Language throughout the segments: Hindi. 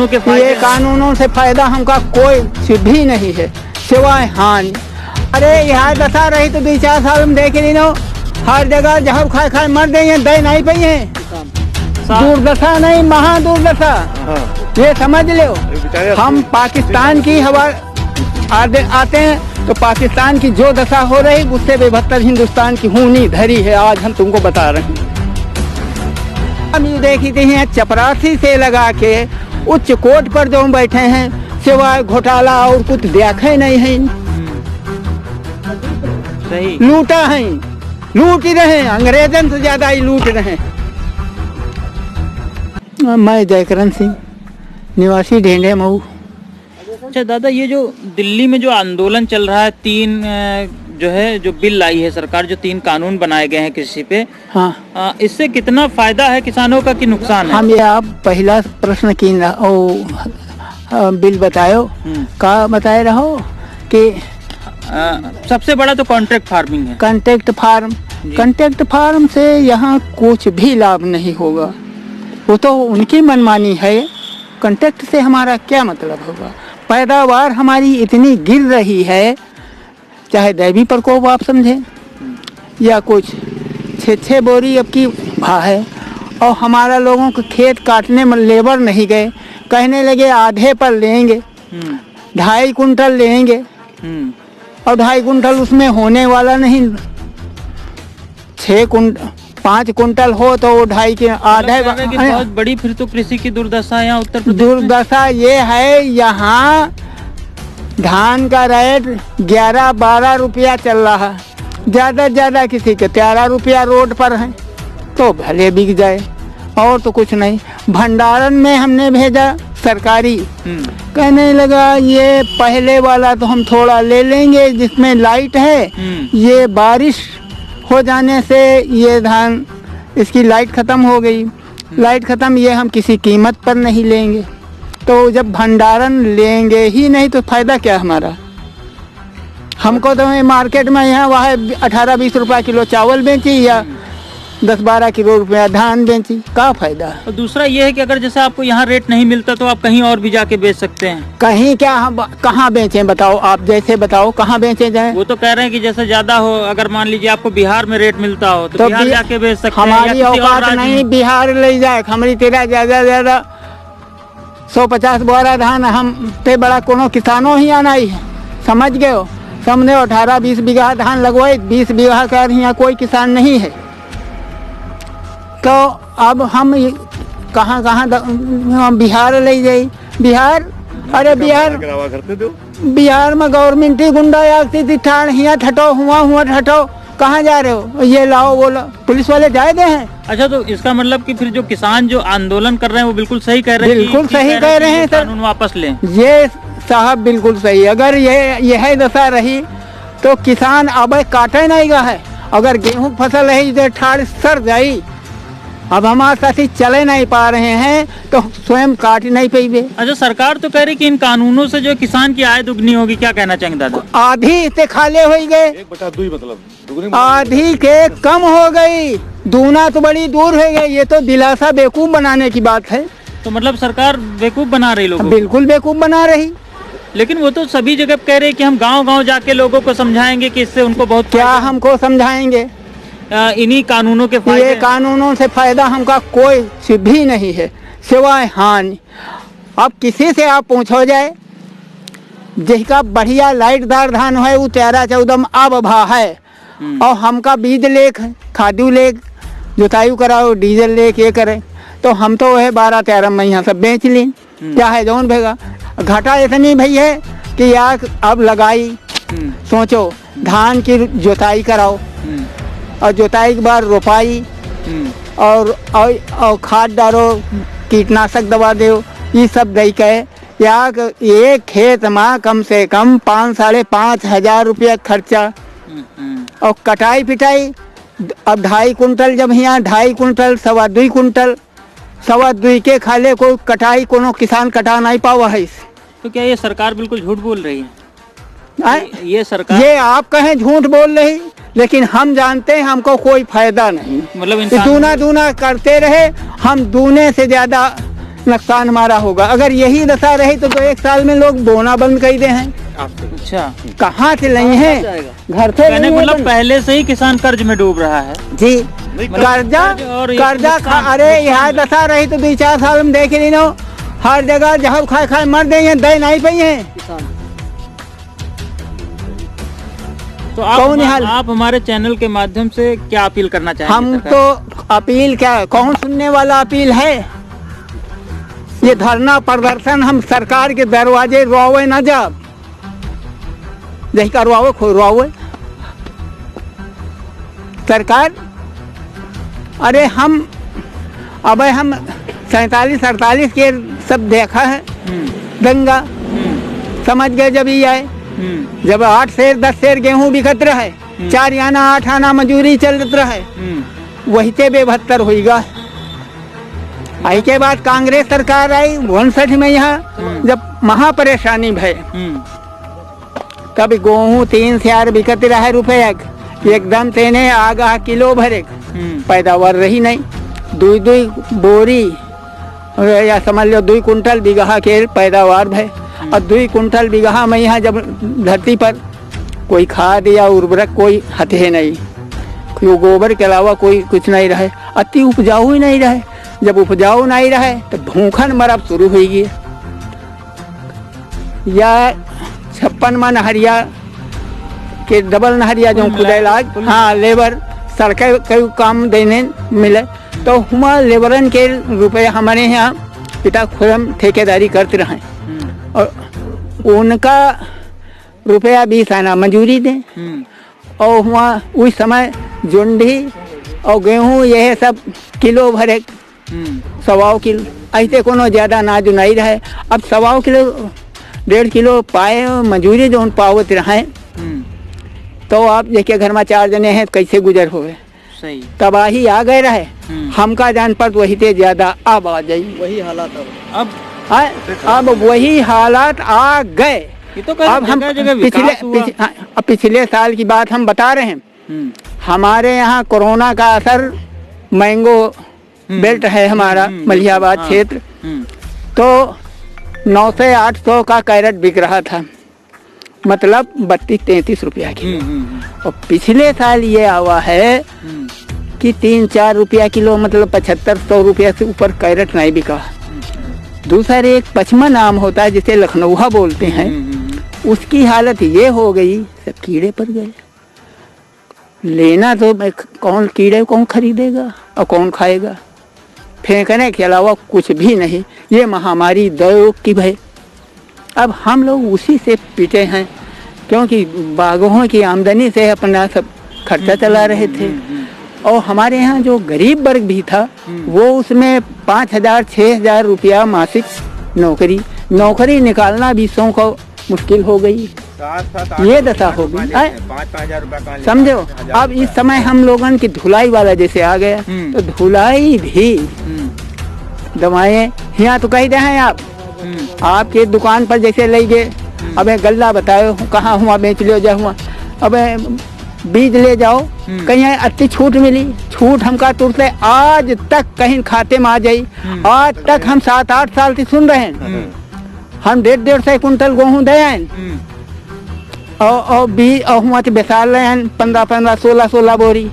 कानूनों के ये कानूनों से फायदा हमका कोई भी नहीं है सिवाय हानि। अरे यहाँ दशा रही तो 2-4 साल में देख ली नो, हर जगह जहर खाए खाए मर गई है, दे नहीं पाई है। दुर्दशा नहीं, महादुर्दशा। ये समझ लो। हम पाकिस्तान की हवा आते हैं तो पाकिस्तान की जो दशा हो रही उससे बेहतर हिंदुस्तान की होनी धरी है। आज हम तुमको बता रहे हैं। हम ये देखी थी चपरासी से लगा के उच्च कोर्ट पर जो बैठे हैं सिवाय घोटाला और कुछ देखे नहीं है। सही लूटा है, लूट ही रहे, अंग्रेजन से ज्यादा ही लूट रहे। मैं जयकरण सिंह, निवासी ढेंढे मऊ। अच्छा दादा, ये जो दिल्ली में जो आंदोलन चल रहा है, 3 जो है जो बिल लाई है सरकार, जो 3 कानून बनाए गए हैं कृषि पे, हाँ, इससे कितना फायदा है किसानों का कि नुकसान है? हम ये आप पहला प्रश्न की बिल बतायो का बताए रहो कि सबसे बड़ा तो कॉन्ट्रैक्ट फार्मिंग है। कॉन्ट्रैक्ट फार्म से यहाँ कुछ भी लाभ नहीं होगा, वो तो उनकी मनमानी है। कॉन्ट्रैक्ट से हमारा क्या मतलब होगा? पैदावार हमारी इतनी गिर रही है, चाहे दैवी प्रकोप आप समझें या कुछ 6 बोरी अब की भाव है, और हमारा लोगों को खेत काटने में लेबर नहीं गए, कहने लगे आधे पर लेंगे, 2.5 कुंटल लेंगे, और 2.5 कुंटल उसमें होने वाला नहीं। 5 कुंटल हो तो वो 2.5 के आधे। बहुत बड़ी फिर तो कृषि की दुर्दशा यहाँ उत्तर प्रदेश। दुर्दशा ये है, यहाँ धान का रेट 11-12 रुपया चल रहा है, ज्यादा से ज्यादा किसी के 13 रुपया रोड पर है, तो भले बिक जाए, और तो कुछ नहीं। भंडारण में हमने भेजा सरकारी, कहने लगा ये पहले वाला तो हम थोड़ा ले लेंगे जिसमें लाइट है, ये बारिश हो जाने से ये धान इसकी लाइट खत्म हो गई, लाइट खत्म, ये हम किसी कीमत पर नहीं लेंगे। तो जब भंडारण लेंगे ही नहीं तो फायदा क्या हमारा? हमको तो मार्केट में यहाँ वहाँ 18-20 रुपया किलो चावल बेची या 10-12 किलो रुपया धान बेची, का फायदा? और दूसरा ये है कि अगर जैसे आपको यहाँ रेट नहीं मिलता तो आप कहीं और भी जाके बेच सकते हैं। कहीं क्या, हम कहाँ बेचें बताओ? आप जैसे बताओ कहाँ बेचे जाए? वो तो कह रहे हैं कि जैसे ज्यादा हो, अगर मान लीजिए आपको बिहार में रेट मिलता हो तो बिहार जाके बेच सकते हैं। हमारी औकात नहीं बिहार ले जाए, हमारी तेरा ज्यादा 150 बोरा धान हम पे बड़ा कोनो किसानों ही आना ही है, समझ गए हो? हमने 18-20 बीघा धान लगवाए, 20 बीघा का यहाँ कोई किसान नहीं है। तो अब हम कहाँ बिहार ले जाए? बिहार, अरे बिहार में गवर्नमेंट ही गुंडा आती थी, ठाण हिया ठटो हुआ ठटो, कहाँ जा रहे हो? ये लाओ वो लाओ, पुलिस वाले जाए दे हैं। अच्छा, तो इसका मतलब कि फिर जो किसान जो आंदोलन कर रहे हैं वो बिल्कुल सही कह रहे हैं? बिल्कुल सही कह रहे हैं सर, कानून वापस लें। ये साहब बिल्कुल सही। अगर यह दशा रही तो किसान अब काटे नहीं गा है। अगर गेहूं फसल है तो ठाड़ सर जाई, अब हमारे साथी चले नहीं पा रहे हैं तो स्वयं काट नहीं पाइबे। अच्छा, सरकार तो कह रही कि इन कानूनों से जो किसान की आय दुगनी होगी, क्या कहना चाहेंगे दादा? आधी से खाले हो गए, 1/2 मतलब आधी के कम हो गई, दूना तो बड़ी दूर हो गई। ये तो दिलासा बेवकूफ बनाने की बात है। तो मतलब सरकार बेवकूफ बना रही लोगों को? बिल्कुल बेवकूफ बना रही। लेकिन वो तो सभी जगह कह रहे हैं कि हम गांव-गांव जाके लोगों को समझाएंगे कि इससे उनको बहुत क्या हमको समझाएंगे? इन्हीं कानूनों के फायदे। ये कानूनों से फायदा हमका कोई भी नहीं है सिवाय हानि। अब किसी से आप पूछो जाए, जिसका बढ़िया लाइटदार धान है वो 13-14 में अब भाव है, और हमका बीज लेख खादू लेख जुताई कराओ, डीजल लेख ये करे, तो हम तो वह 12-13 में यहाँ सब बेच ली। क्या है जौन भेगा घाटा इतनी भई है कि यार अब लगाई, सोचो धान की जुताई कराओ, और जुताई के बाद रोपाई, और खाद डालो, कीटनाशक दवा दो, ये सब दई के या एक खेत में कम से कम 5-5.5 हजार रुपया खर्चा, और कटाई पिटाई अब 2.5 कुंटल, जब यहाँ 2.5 कुंटल 2.25 कुंटल 2.25 के खाले को कटाई कोनो किसान कटा नहीं पावा है। तो क्या ये सरकार बिल्कुल झूठ बोल रही है? ये सरकार, ये आप कहें झूठ बोल रही, लेकिन हम जानते हैं हमको कोई फायदा नहीं। मतलब दूना करते रहे, हम दूने से ज्यादा नुकसान हमारा होगा। अगर यही दशा रही तो 1 साल में लोग बोना बंद कर दे हैं। अच्छा, कहाँ से नहीं है, घर से कहने नहीं का है मतलब पहले से ही किसान कर्ज में डूब रहा है। जी। कर्जा और कर्जा अरे यहाँ दशा रही तो 2-4 साल में देख ली नो, हर जगह जहाँ खाए मर देंगे, दे नहीं पाई है। तो कौन हाल? आप हमारे चैनल के माध्यम से क्या अपील करना चाहेंगे? हम सरकार? तो अपील क्या, कौन सुनने वाला अपील है। ये धरना प्रदर्शन हम सरकार के दरवाजे रोवे न जब जही करवाओ खो रोवे सरकार। अरे हम 47-48 के सब देखा है दंगा, समझ गए। जब ये आए, जब 8 शेर 10 शेर गेहूं बिकत रहे, 4 आना 8 आना मजूरी चलत रहे, वही से बेबहत्तर होगा। आई के बाद कांग्रेस सरकार आई 59 में, यहाँ जब महा परेशानी भय, कभी गेहूं 3 शेर बिकत रहे रुपये, एकदम तेने आगा किलो भरे, पैदावार रही नहीं। 2 बोरी या समझ लो 2 कुंटल बीघा के पैदावार भय। और 2 कुंटल बीघा में यहाँ जब धरती पर कोई खाद या उर्वरक कोई हथे नहीं, कोई गोबर के अलावा कोई कुछ नहीं रहे, अति उपजाऊ ही नहीं रहे। जब उपजाऊ नहीं रहे तो भूखन मरब शुरू हो गई। या 56 मन नहरिया के डबल नहरिया जो खुदेला, हाँ लेबर सरकार कई काम देने मिले, तो हम लेबरन के रुपये हमारे यहाँ पिता खुद ठेकेदारी करते रहे, और उनका रुपया 20 आना मजूरी दें। और वहाँ उस समय जुंडी और गेहूँ यह सब किलो भरे, 100 किलो, ऐसे कोनो ज़्यादा अनाज नहीं रहे। अब 100 किलो 1.5 किलो पाए मजूरी जो पावत रहे, तो आप देखिए घर में 4 जने हैं कैसे गुजर हुए। सही तबाही आ गए रहे, हमका जान पर वही से ज्यादा अब आ जाई। वही हालात अब वही हालात आ गए। ये तो अब हम पिछले साल की बात हम बता रहे हैं। हमारे यहाँ कोरोना का असर, मैंगो बेल्ट है हमारा मलिहाबाद क्षेत्र, तो 900 से 800 का कैरेट बिक रहा था, मतलब 32-33 रुपया की। और पिछले साल ये आवा है कि 3-4 रुपया किलो, मतलब 75-100 रुपया से ऊपर कैरेट नहीं बिका। दूसरा एक पचमन आम होता है जिसे लखनऊहा बोलते हैं, उसकी हालत ये हो गई, सब कीड़े पड़ गए। लेना तो कौन, कीड़े कौन खरीदेगा और कौन खाएगा, फेंकने के अलावा कुछ भी नहीं। ये महामारी दो की भय, अब हम लोग उसी से पीटे हैं, क्योंकि बागों की आमदनी से अपना सब खर्चा चला रहे थे। और हमारे यहाँ जो गरीब वर्ग भी था, वो उसमें 5,000-6,000 रुपया मासिक नौकरी निकालना भी सौ को मुश्किल हो गई। ये दशा हो गई, 5,000 रुपया समझो। अब इस समय हम लोगों की धुलाई वाला जैसे आ गया, तो धुलाई भी दवाएं यहाँ तो कह रहे हैं आपके दुकान पर जैसे ले गए, अब गल्ला बताओ कहाँ हुआ, बेच लो जा हुआ, अब बीज ले जाओ, कहीं अच्छी छूट मिली, छूट हमका तुरंत आज तक कहीं खाते में आ जाई। आज तक हम 7-8 साल से सुन रहे हैं, हम 1.5 कुंटल गेहूँ दे और बीज और हुआ तो बेसाल रहे हैं 15-15, 16-16 बोरी।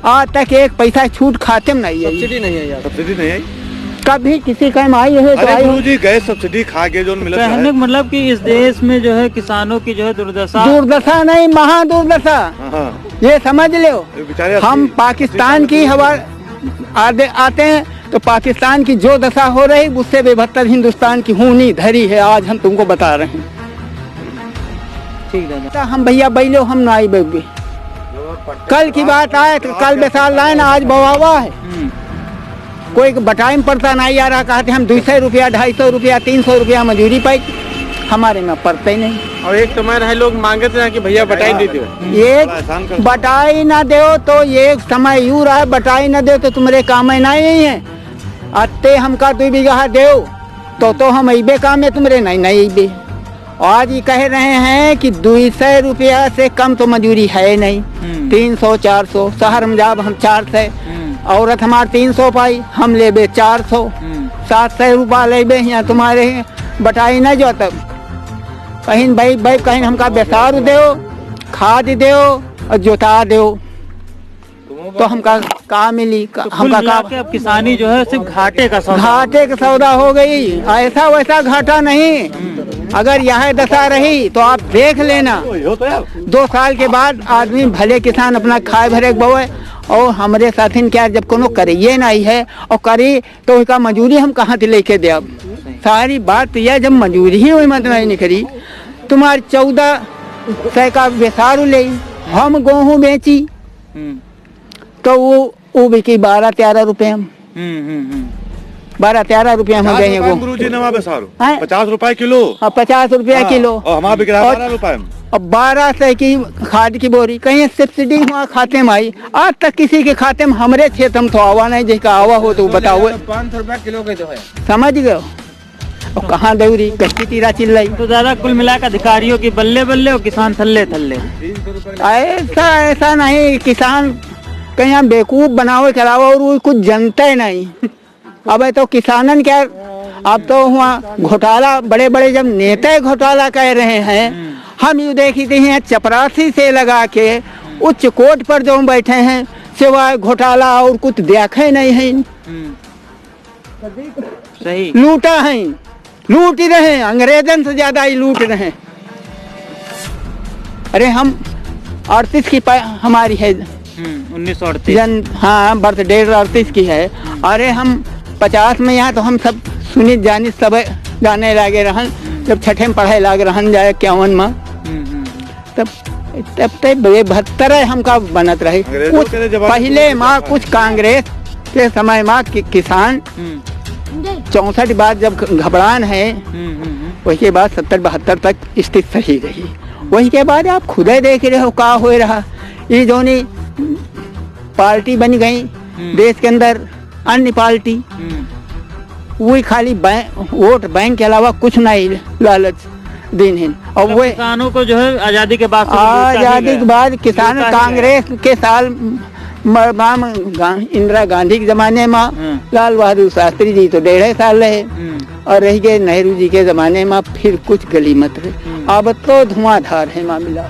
आज तक एक पैसा छूट खाते में नहीं आई। सब्सिडी नहीं आई कभी किसी का आई है तो आई जी, गए सब्सिडी खा के जो मिला। कहने का मतलब कि इस देश में जो है किसानों की जो है दुर्दशा नहीं, महा दुर्दशा, ये समझ लो। हम पाकिस्तान की हवा आते हैं तो पाकिस्तान की जो दशा हो रही, उससे बेबहत्तर हिंदुस्तान की हूनी धरी है। आज हम तुमको बता रहे हैं। ठीक है, हम भैया बैलो हम ना आई बेबी, कल की बात आए तो कल बेसाल लाए ना, आज बवावा है। कोई बटाई में पड़ता नहीं आ रहा, कहते हम 200 रुपया 250 रुपया 300 रुपया मजूरी पाई, हमारे में पड़ता ही नहीं। और एक समय रहे लोग मांगे थे कि भैया बटाई दे दो, एक बटाई ना दो तो ये समय यूँ रहा, बटाई ना दो तो तुम्हारे काम में नहीं है। अत्ते हमका 2 बीघा दो तो हम अबे काम में, तुम्हारे नहीं अबे। आज ये कह रहे हैं कि 200 रुपया से कम तो मजूरी है नहीं, 300-400। शहर में जाब हम 400, औरत हमारे 300 पाई, हम ले बे 400। 700 रुपया लेबे यहाँ तुम्हारे बटाई न जो तब कहीं भाई कहीं हमका बेसार दो, खाद दो और जोता दो, तो हमका का मिली तो कुल हमका मिला का के अब किसानी जो है सिर्फ घाटे का सौदा घाटे का सौदा हो गई। ऐसा वैसा घाटा नहीं, अगर यह दशा रही तो आप देख लेना 2 साल के बाद आदमी भले किसान अपना खाए भरे बोए। और हमारे साथी क्या जब कोनो करिए नहीं है और करी तो उसका मजूरी हम कहाँ से लेके दे। अब सारी बात यह जब मजूरी ही वही मतलब नहीं करी, तुम्हारी 1400 का बेसारू ले हम गेहूँ बेची हम्म, तो वो बिकी 12-13 रुपये हम 12-13 रुपये हम गए वो गुरुजी नवा बेसारो हैं? 50 रुपए किलो 50 रुपया किलो और हमारा बिक रहा है और- 12 रुपए में। और 1200 की खाद की बोरी कहीं सब्सिडी हुआ खाते में आई। आज तक किसी के खाते में हमारे क्षेत्र में तो आवा नहीं, जिसका आवा हो तो बताओ। 500 रुपया किलो के तो है। समझ गए और कहाँ दौरी कच्ची तीरा चिल्ल रही। तो ज्यादा कुल मिला के अधिकारियों की बल्ले बल्ले और किसान थल्ले थल्ले। ऐसा नहीं, किसान कहीं हम बेवकूफ बनावे के अलावा और वो कुछ जनता ही नहीं। अब तो किसानन क्या, अब तो हुआ घोटाला, बड़े बड़े जब नेता घोटाला कह रहे हैं, हम ये देखते हैं चपरासी से लगा के उच्च कोर्ट पर जो बैठे हैं सिवाय घोटाला और कुछ देखे नहीं है। सही। लूटा है, लूट ही रहे, अंग्रेजन से ज्यादा ही लूट रहे। अरे हम 38 की हमारी है 1938। जन, हाँ बर्थ डेट 38 की है। अरे हम 50 में यहाँ तो हम सब सुनी जानी सब जाने लगे रहन, जब छठे में पढ़ाई लाग रहन जाए 51 में, तब तब तक 72 हमका बनत रहे। अंग्रेजों कुछ के जमाने पहले में माँ कुछ कांग्रेस के समय माँ किसान 64 बाद जब घबरान है, वही के बाद 70-72 तक स्थिति सही रही। वही के बाद आप खुद ही देख रहे हो का हो रहा। ये जो नहीं पार्टी बन गई देश के अंदर, अन्य पार्टी वही खाली वोट बैंक के अलावा कुछ नहीं लालच दिन है। और वो किसानों को जो है आजादी के बाद से आजादी के बाद किसान लूटा ही कांग्रेस के साल इंदिरा गांधी के जमाने में लाल बहादुर शास्त्री जी तो 1.5 साल रहे, और रह गए नेहरू जी के जमाने में फिर कुछ गली मत रहे। अब तो धुआंधार है मामला,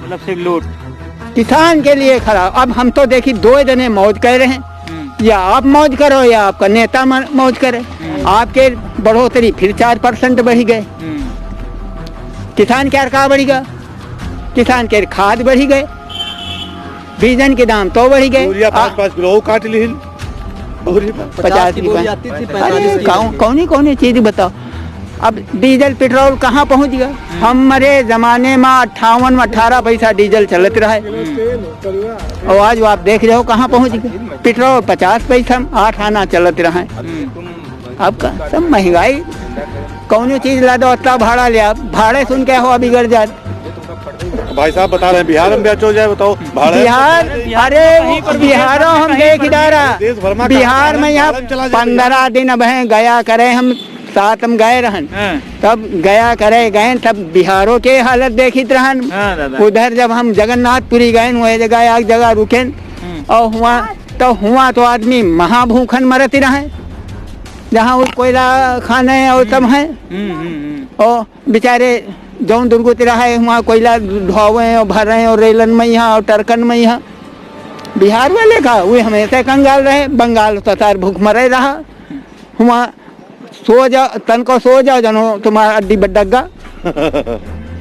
मतलब सिर्फ लूट। किसान के लिए खराब। अब हम तो देखी 2 जने मौज कर रहे हैं, या आप मौज करो या आपका नेता मौज करे। आपके बढ़ोतरी फिर 4% बढ़ गए, किसान क्या का बढ़ेगा, किसान के खाद बढ़ी गए, बीजन के दाम तो बढ़ी गए। 5-5 किलो काट ली 50 रुपए कौन चीज बताओ। अब डीजल पेट्रोल कहाँ पहुँच गया। हमारे जमाने में 58 में 18 पैसा डीजल चलत रहा है, और आज आप देख रहे हो कहाँ पहुँच गए। पेट्रोल 50 पैसा 8 आना चलत रहा है। अब का सब महंगाई, कौन चीज ला दो उतना भाड़ा लिया, भाड़े सुन के हो बिगड़ जाए। भाई साहब बता रहे हैं बिहार में बेच हो जाए, बताओ बिहार, अरे बिहारों हम देख देश भर में बिहार में यहाँ चला जाए। 15 दिन अब हैं गया करे, हम साथ में गए रहन, तब गया करे गए, तब बिहारों के हालत देखित रहन। उधर जब हम जगन्नाथपुरी गए, वही जगह एक जगह रुके और हुआ तो आदमी महाभूखन मरती रहे, जहाँ वो कोयला खाने और सब है, और बेचारे जौन दुर्गति रहे वहाँ कोयला ढोवे और भरे और रेलन में यहाँ और टरकन में यहाँ। बिहार वाले का वे हमेशा कंगाल रहे, बंगाल तो तार भूख मरे रहा। वहाँ सो जाओ, तन को सो जाओ जनो तुम्हारा अड्डी बड्डा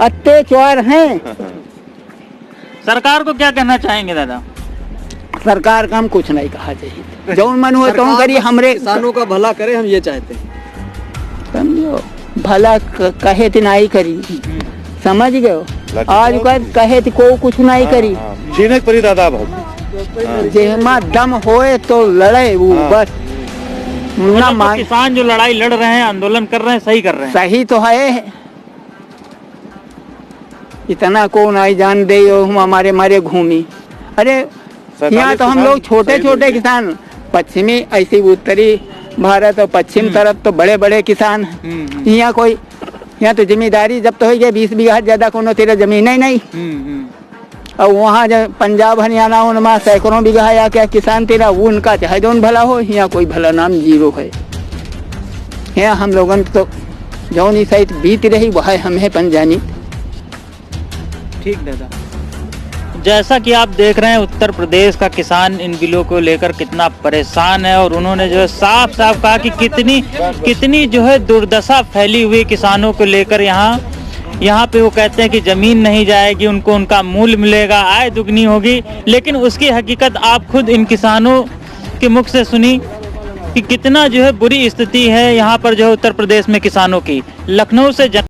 अत्याचार हैं। सरकार को क्या कहना चाहेंगे दादा? सरकार का हम कुछ नहीं कहा चाहिए, जौन मन हुए तो करिए, हमरे किसानों का भला करे, हम ये चाहते हैं। समझो भला कहे तो नहीं करी, समझ गए। आज कहे तो को कुछ नहीं करी, जीने परी दादा बहुत जेमा दम होए तो लड़े वो बस ना तो मांग। किसान जो लड़ाई लड़ रहे हैं, आंदोलन कर रहे हैं, सही कर रहे हैं। सही तो है, इतना को नहीं जान दे हम हमारे मारे घूमी। अरे यहाँ तो हम लोग छोटे छोटे किसान, पश्चिमी ऐसी उत्तरी भारत और पश्चिम तरफ तो बड़े बड़े किसान हैं। यहाँ कोई, यहाँ तो जिम्मेदारी जब तो हो गया 20 बीघा ज्यादा कोनो तेरा जमीन ही नहीं। और वहाँ जब पंजाब हरियाणा उनमें सैकड़ों बीघा या क्या किसान तेरा, वो उनका चाहे जौन भला हो, यहाँ कोई भला नाम जीरो है। यहाँ हम लोगन तो जौन साइड बीत रही वह हमें पंजानी। ठीक दादा, जैसा कि आप देख रहे हैं उत्तर प्रदेश का किसान इन बिलों को लेकर कितना परेशान है, और उन्होंने जो है साफ साफ कहा कि कितनी जो है दुर्दशा फैली हुई किसानों को लेकर। यहाँ पे वो कहते हैं कि जमीन नहीं जाएगी, उनको उनका मूल्य मिलेगा, आय दुगनी होगी, लेकिन उसकी हकीकत आप खुद इन किसानों के मुख से सुनी कि कितना जो है बुरी स्थिति है यहाँ पर जो है उत्तर प्रदेश में किसानों की। लखनऊ से